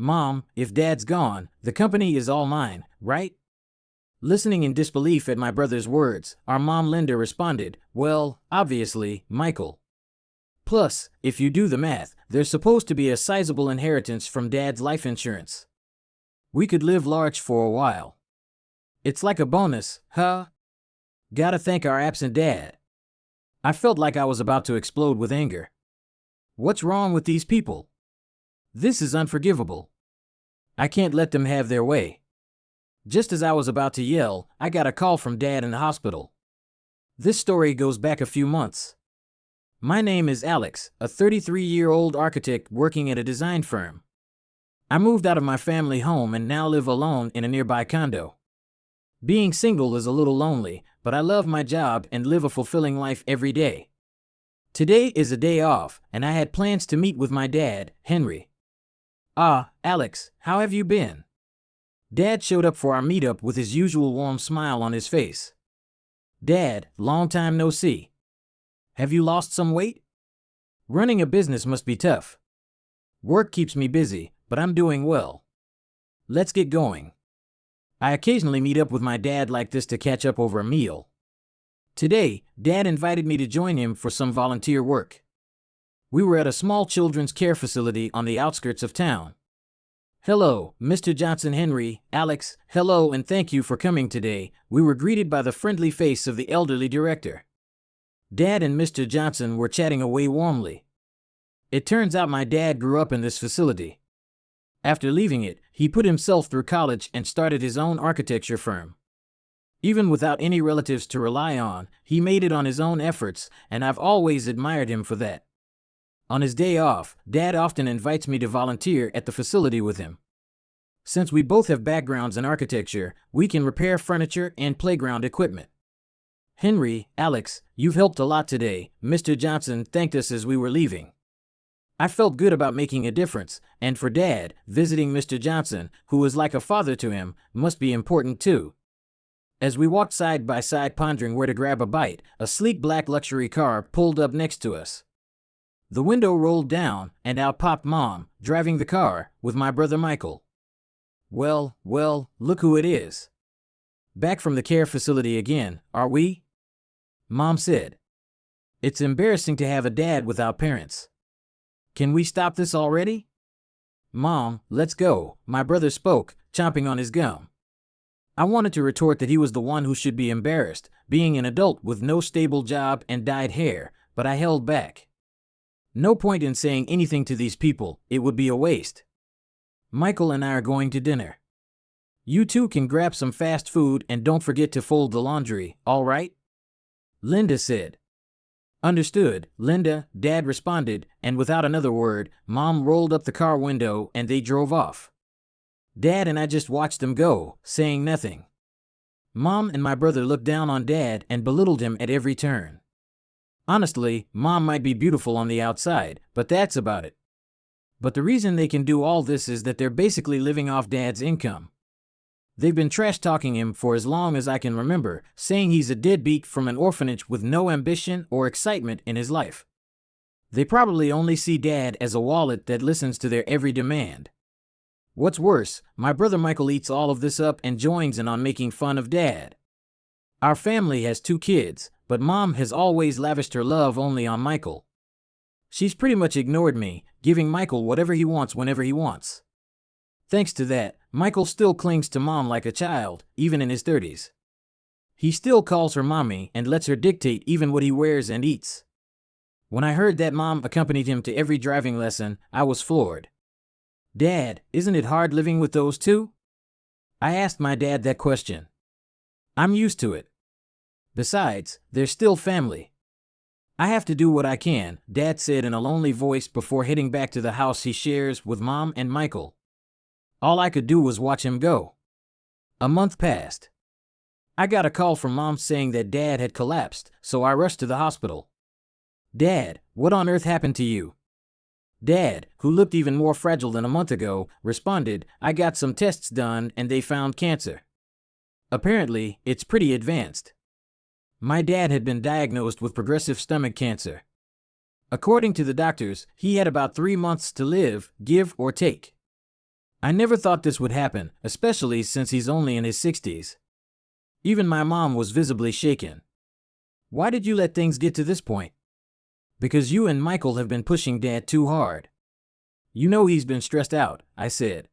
Mom, if Dad's gone, the company is all mine, right? Listening in disbelief at my brother's words, our mom Linda responded, well, obviously, Michael. Plus, if you do the math, there's supposed to be a sizable inheritance from Dad's life insurance. We could live large for a while. It's like a bonus, huh? Gotta thank our absent dad. I felt like I was about to explode with anger. What's wrong with these people? This is unforgivable. I can't let them have their way. Just as I was about to yell, I got a call from Dad in the hospital. This story goes back a few months. My name is Alex, a 33-year-old architect working at a design firm. I moved out of my family home and now live alone in a nearby condo. Being single is a little lonely, but I love my job and live a fulfilling life every day. Today is a day off, and I had plans to meet with my dad, Henry. Alex, how have you been? Dad showed up for our meetup with his usual warm smile on his face. Dad, long time no see. Have you lost some weight? Running a business must be tough. Work keeps me busy, but I'm doing well. Let's get going. I occasionally meet up with my dad like this to catch up over a meal. Today, Dad invited me to join him for some volunteer work. We were at a small children's care facility on the outskirts of town. Hello, Mr. Johnson. Henry, Alex, hello and thank you for coming today. We were greeted by the friendly face of the elderly director. Dad and Mr. Johnson were chatting away warmly. It turns out my dad grew up in this facility. After leaving it, he put himself through college and started his own architecture firm. Even without any relatives to rely on, he made it on his own efforts, and I've always admired him for that. On his day off, Dad often invites me to volunteer at the facility with him. Since we both have backgrounds in architecture, we can repair furniture and playground equipment. Henry, Alex, you've helped a lot today, Mr. Johnson thanked us as we were leaving. I felt good about making a difference, and for Dad, visiting Mr. Johnson, who was like a father to him, must be important too. As we walked side by side pondering where to grab a bite, a sleek black luxury car pulled up next to us. The window rolled down, and out popped Mom, driving the car, with my brother Michael. Well, look who it is. Back from the care facility again, are we? Mom said. It's embarrassing to have a dad without parents. Can we stop this already? Mom, let's go, my brother spoke, chomping on his gum. I wanted to retort that he was the one who should be embarrassed, being an adult with no stable job and dyed hair, but I held back. No point in saying anything to these people, it would be a waste. Michael and I are going to dinner. You two can grab some fast food and don't forget to fold the laundry, all right? Linda said. Understood, Linda, Dad responded, and without another word, Mom rolled up the car window and they drove off. Dad and I just watched them go, saying nothing. Mom and my brother looked down on Dad and belittled him at every turn. Honestly, Mom might be beautiful on the outside, but that's about it. But the reason they can do all this is that they're basically living off Dad's income. They've been trash-talking him for as long as I can remember, saying he's a deadbeat from an orphanage with no ambition or excitement in his life. They probably only see Dad as a wallet that listens to their every demand. What's worse, my brother Michael eats all of this up and joins in on making fun of Dad. Our family has 2 kids, but Mom has always lavished her love only on Michael. She's pretty much ignored me, giving Michael whatever he wants whenever he wants. Thanks to that, Michael still clings to Mom like a child, even in his 30s. He still calls her Mommy and lets her dictate even what he wears and eats. When I heard that Mom accompanied him to every driving lesson, I was floored. Dad, isn't it hard living with those two? I asked my dad that question. I'm used to it. Besides, they're still family. I have to do what I can, Dad said in a lonely voice before heading back to the house he shares with Mom and Michael. All I could do was watch him go. A month passed. I got a call from Mom saying that Dad had collapsed, so I rushed to the hospital. Dad, what on earth happened to you? Dad, who looked even more fragile than a month ago, responded, I got some tests done and they found cancer. Apparently, it's pretty advanced. My dad had been diagnosed with progressive stomach cancer. According to the doctors, he had about 3 months to live, give or take. I never thought this would happen, especially since he's only in his 60s. Even my mom was visibly shaken. Why did you let things get to this point? Because you and Michael have been pushing Dad too hard. You know he's been stressed out, I said.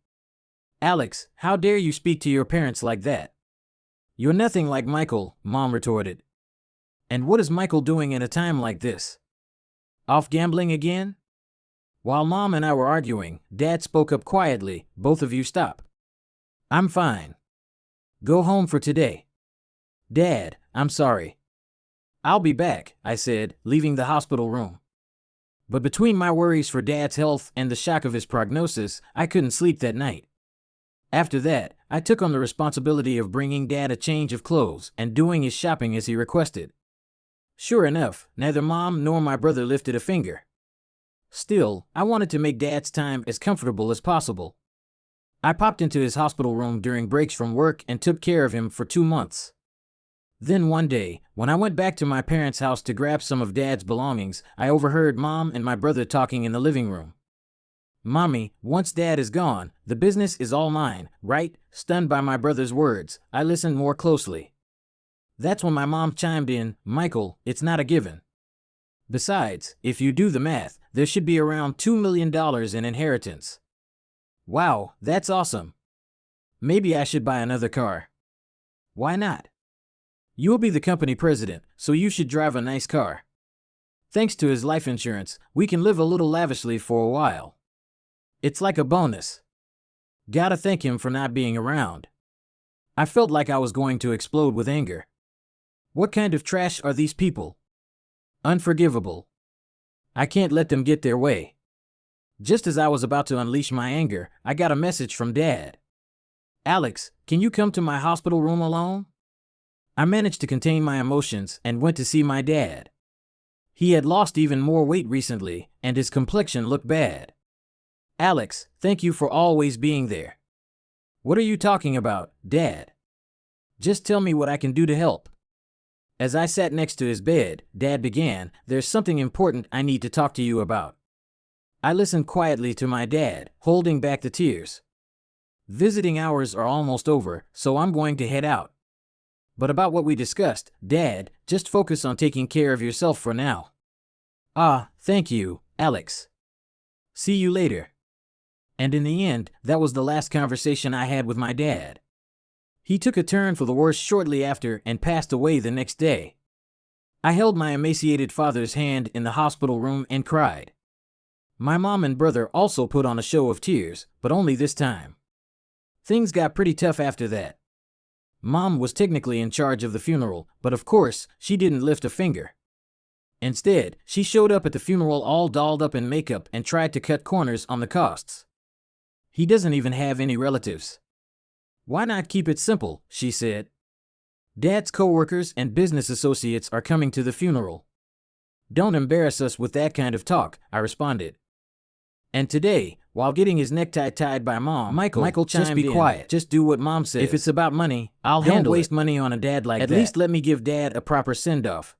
Alex, how dare you speak to your parents like that? You're nothing like Michael, Mom retorted. And what is Michael doing at a time like this? Off gambling again? While Mom and I were arguing, Dad spoke up quietly. Both of you stop. I'm fine. Go home for today. Dad, I'm sorry. I'll be back, I said, leaving the hospital room. But between my worries for Dad's health and the shock of his prognosis, I couldn't sleep that night. After that, I took on the responsibility of bringing Dad a change of clothes and doing his shopping as he requested. Sure enough, neither Mom nor my brother lifted a finger. Still, I wanted to make Dad's time as comfortable as possible. I popped into his hospital room during breaks from work and took care of him for 2 months. Then one day, when I went back to my parents' house to grab some of Dad's belongings, I overheard Mom and my brother talking in the living room. Mommy, once Dad is gone, the business is all mine, right? Stunned by my brother's words, I listened more closely. That's when my mom chimed in, Michael, it's not a given. Besides, if you do the math, there should be around $2 million in inheritance. Wow, that's awesome. Maybe I should buy another car. Why not? You'll be the company president, so you should drive a nice car. Thanks to his life insurance, we can live a little lavishly for a while. It's like a bonus. Gotta thank him for not being around. I felt like I was going to explode with anger. What kind of trash are these people? Unforgivable. I can't let them get their way. Just as I was about to unleash my anger, I got a message from Dad. Alex, can you come to my hospital room alone? I managed to contain my emotions and went to see my dad. He had lost even more weight recently, and his complexion looked bad. Alex, thank you for always being there. What are you talking about, Dad? Just tell me what I can do to help. As I sat next to his bed, Dad began, there's something important I need to talk to you about. I listened quietly to my dad, holding back the tears. Visiting hours are almost over, so I'm going to head out. But about what we discussed, Dad, just focus on taking care of yourself for now. Ah, thank you, Alex. See you later. And in the end, that was the last conversation I had with my dad. He took a turn for the worse shortly after and passed away the next day. I held my emaciated father's hand in the hospital room and cried. My mom and brother also put on a show of tears, but only this time. Things got pretty tough after that. Mom was technically in charge of the funeral, but of course, she didn't lift a finger. Instead, she showed up at the funeral all dolled up in makeup and tried to cut corners on the costs. He doesn't even have any relatives. Why not keep it simple, she said. Dad's coworkers and business associates are coming to the funeral. Don't embarrass us with that kind of talk, I responded. And today, while getting his necktie tied by Mom, Michael chimed in. Just be quiet. Just do what Mom says. If it's about money, I'll handle it. Don't waste money on a dad like that. At least let me give Dad a proper send-off.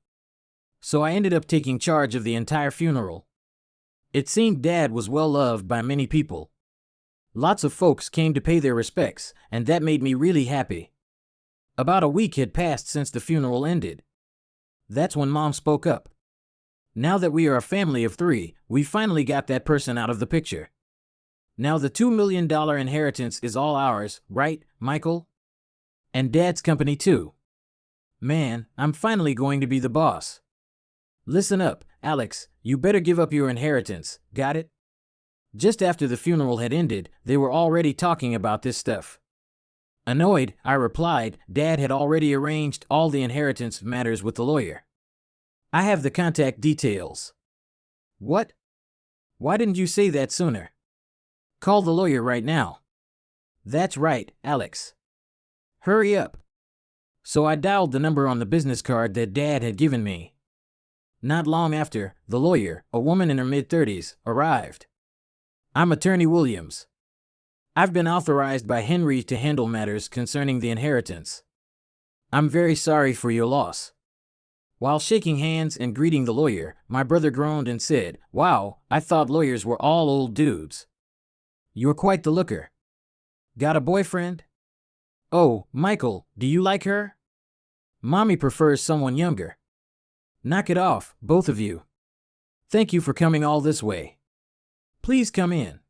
So I ended up taking charge of the entire funeral. It seemed Dad was well loved by many people. Lots of folks came to pay their respects, and that made me really happy. About a week had passed since the funeral ended. That's when Mom spoke up. Now that we are a family of 3, we finally got that person out of the picture. Now the $2 million inheritance is all ours, right, Michael? And Dad's company too. Man, I'm finally going to be the boss. Listen up, Alex, you better give up your inheritance, got it? Just after the funeral had ended, they were already talking about this stuff. Annoyed, I replied, Dad had already arranged all the inheritance matters with the lawyer. I have the contact details. What? Why didn't you say that sooner? Call the lawyer right now. That's right, Alex. Hurry up. So I dialed the number on the business card that Dad had given me. Not long after, the lawyer, a woman in her mid-30s, arrived. I'm Attorney Williams. I've been authorized by Henry to handle matters concerning the inheritance. I'm very sorry for your loss. While shaking hands and greeting the lawyer, my brother groaned and said, Wow, I thought lawyers were all old dudes. You're quite the looker. Got a boyfriend? Oh, Michael, do you like her? Mommy prefers someone younger. Knock it off, both of you. Thank you for coming all this way. Please come in.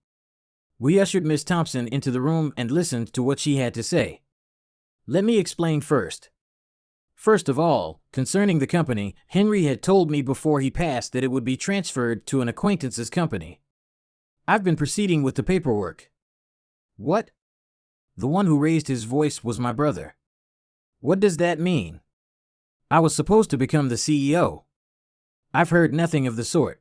We ushered Miss Thompson into the room and listened to what she had to say. Let me explain first. First of all, concerning the company, Henry had told me before he passed that it would be transferred to an acquaintance's company. I've been proceeding with the paperwork. What? The one who raised his voice was my brother. What does that mean? I was supposed to become the CEO. I've heard nothing of the sort.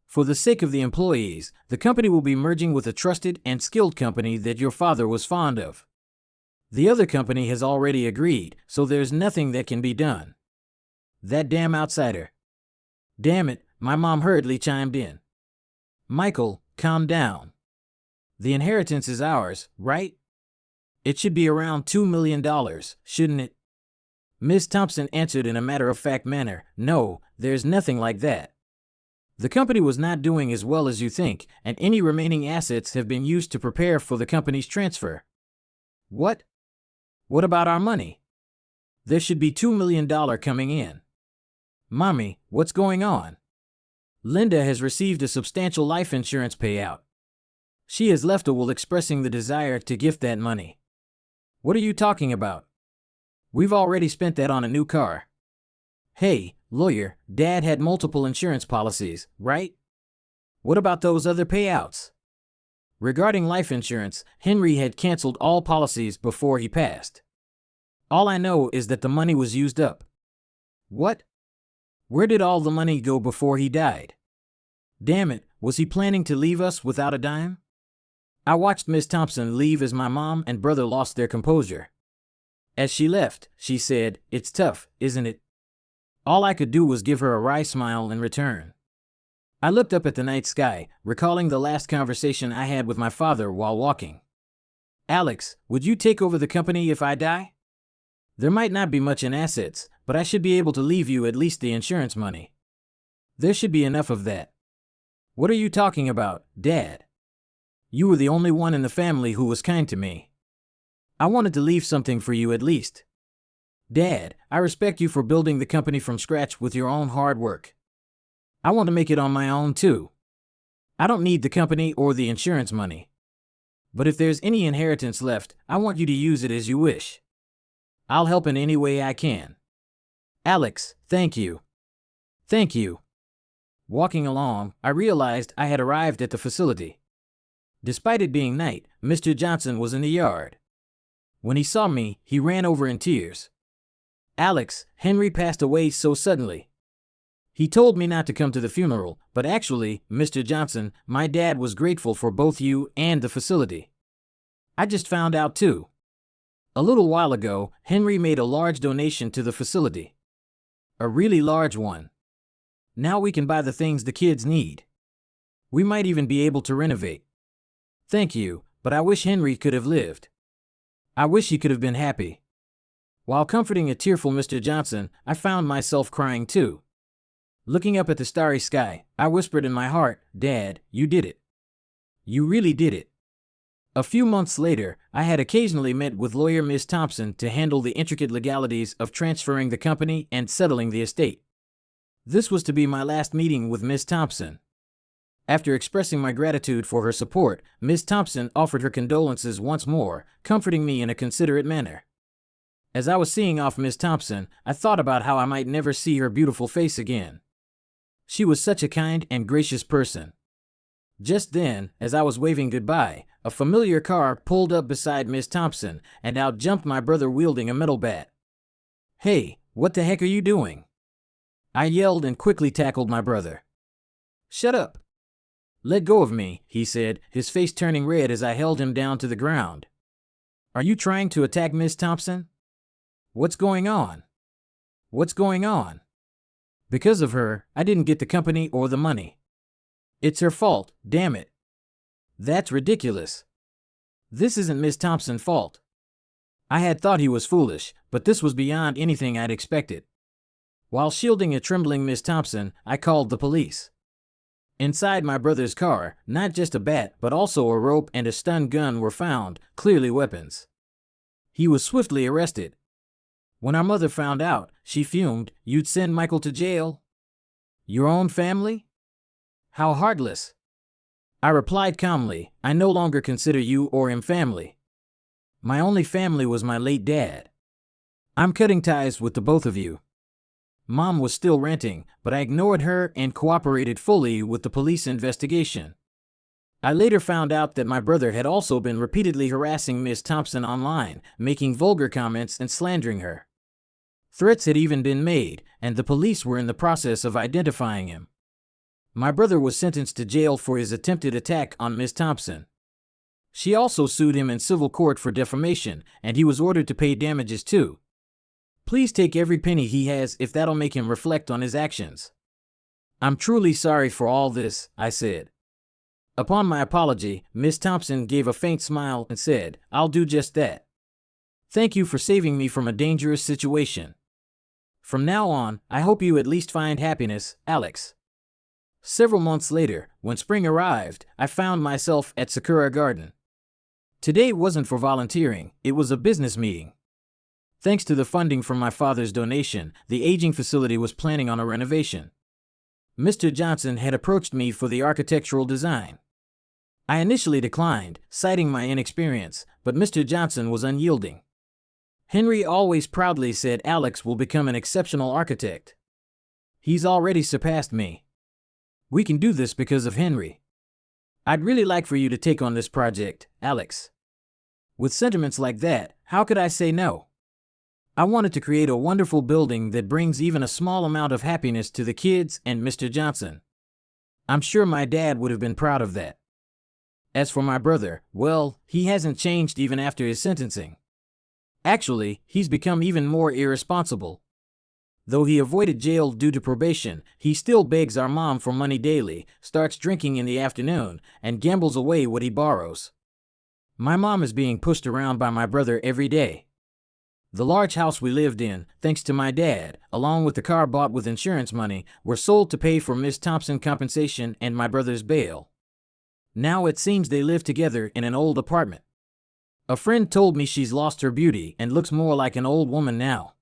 For the sake of the employees, the company will be merging with a trusted and skilled company that your father was fond of. The other company has already agreed, so there's nothing that can be done. That damn outsider. Damn it, my mom hurriedly chimed in. Michael, calm down. The inheritance is ours, right? It should be around $2 million, shouldn't it? Miss Thompson answered in a matter-of-fact manner, no, there's nothing like that. The company was not doing as well as you think, and any remaining assets have been used to prepare for the company's transfer. What? What about our money? There should be $2 million coming in. Mommy, what's going on? Linda has received a substantial life insurance payout. She has left a will expressing the desire to gift that money. What are you talking about? We've already spent that on a new car. Hey, lawyer, Dad had multiple insurance policies, right? What about those other payouts? Regarding life insurance, Henry had canceled all policies before he passed. All I know is that the money was used up. What? Where did all the money go before he died? Damn it, was he planning to leave us without a dime? I watched Miss Thompson leave as my mom and brother lost their composure. As she left, she said, "It's tough, isn't it?" All I could do was give her a wry smile in return. I looked up at the night sky, recalling the last conversation I had with my father while walking. Alex, would you take over the company if I die? There might not be much in assets, but I should be able to leave you at least the insurance money. There should be enough of that. What are you talking about, Dad? You were the only one in the family who was kind to me. I wanted to leave something for you at least. Dad, I respect you for building the company from scratch with your own hard work. I want to make it on my own too. I don't need the company or the insurance money. But if there's any inheritance left, I want you to use it as you wish. I'll help in any way I can. Alex, thank you. Thank you. Walking along, I realized I had arrived at the facility. Despite it being night, Mr. Johnson was in the yard. When he saw me, he ran over in tears. Alex, Henry passed away so suddenly. He told me not to come to the funeral, but actually, Mr. Johnson, my dad was grateful for both you and the facility. I just found out too. A little while ago, Henry made a large donation to the facility. A really large one. Now we can buy the things the kids need. We might even be able to renovate. Thank you, but I wish Henry could have lived. I wish he could have been happy. While comforting a tearful Mr. Johnson, I found myself crying too. Looking up at the starry sky, I whispered in my heart, Dad, you did it. You really did it. A few months later, I had occasionally met with lawyer Miss Thompson to handle the intricate legalities of transferring the company and settling the estate. This was to be my last meeting with Miss Thompson. After expressing my gratitude for her support, Miss Thompson offered her condolences once more, comforting me in a considerate manner. As I was seeing off Miss Thompson, I thought about how I might never see her beautiful face again. She was such a kind and gracious person. Just then, as I was waving goodbye, a familiar car pulled up beside Miss Thompson, and out jumped my brother wielding a metal bat. Hey, what the heck are you doing? I yelled and quickly tackled my brother. Shut up. Let go of me, he said, his face turning red as I held him down to the ground. Are you trying to attack Miss Thompson? What's going on? What's going on? Because of her, I didn't get the company or the money. It's her fault, damn it. That's ridiculous. This isn't Miss Thompson's fault. I had thought he was foolish, but this was beyond anything I'd expected. While shielding a trembling Miss Thompson, I called the police. Inside my brother's car, not just a bat, but also a rope and a stun gun were found, clearly weapons. He was swiftly arrested. When our mother found out, she fumed, "You'd send Michael to jail? Your own family? How heartless." I replied calmly, "I no longer consider you or him family. My only family was my late dad. I'm cutting ties with the both of you." Mom was still ranting, but I ignored her and cooperated fully with the police investigation. I later found out that my brother had also been repeatedly harassing Miss Thompson online, making vulgar comments and slandering her. Threats had even been made, and the police were in the process of identifying him. My brother was sentenced to jail for his attempted attack on Miss Thompson. She also sued him in civil court for defamation, and he was ordered to pay damages too. Please take every penny he has if that'll make him reflect on his actions. I'm truly sorry for all this, I said. Upon my apology, Miss Thompson gave a faint smile and said, "I'll do just that. Thank you for saving me from a dangerous situation. From now on, I hope you at least find happiness, Alex." Several months later, when spring arrived, I found myself at Sakura Garden. Today wasn't for volunteering, it was a business meeting. Thanks to the funding from my father's donation, the aging facility was planning on a renovation. Mr. Johnson had approached me for the architectural design. I initially declined, citing my inexperience, but Mr. Johnson was unyielding. "Henry always proudly said Alex will become an exceptional architect. He's already surpassed me. We can do this because of Henry. I'd really like for you to take on this project, Alex." With sentiments like that, how could I say no? I wanted to create a wonderful building that brings even a small amount of happiness to the kids and Mr. Johnson. I'm sure my dad would have been proud of that. As for my brother, well, he hasn't changed even after his sentencing. Actually, he's become even more irresponsible. Though he avoided jail due to probation, he still begs our mom for money daily, starts drinking in the afternoon, and gambles away what he borrows. My mom is being pushed around by my brother every day. The large house we lived in, thanks to my dad, along with the car bought with insurance money, were sold to pay for Miss Thompson compensation and my brother's bail. Now it seems they live together in an old apartment. A friend told me she's lost her beauty and looks more like an old woman now.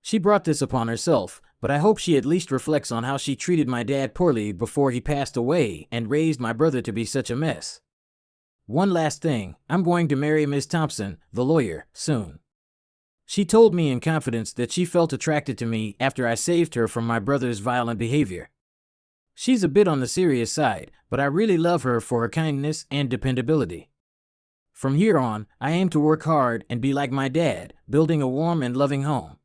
She brought this upon herself, but I hope she at least reflects on how she treated my dad poorly before he passed away and raised my brother to be such a mess. One last thing, I'm going to marry Miss Thompson, the lawyer, soon. She told me in confidence that she felt attracted to me after I saved her from my brother's violent behavior. She's a bit on the serious side, but I really love her for her kindness and dependability. From here on, I aim to work hard and be like my dad, building a warm and loving home.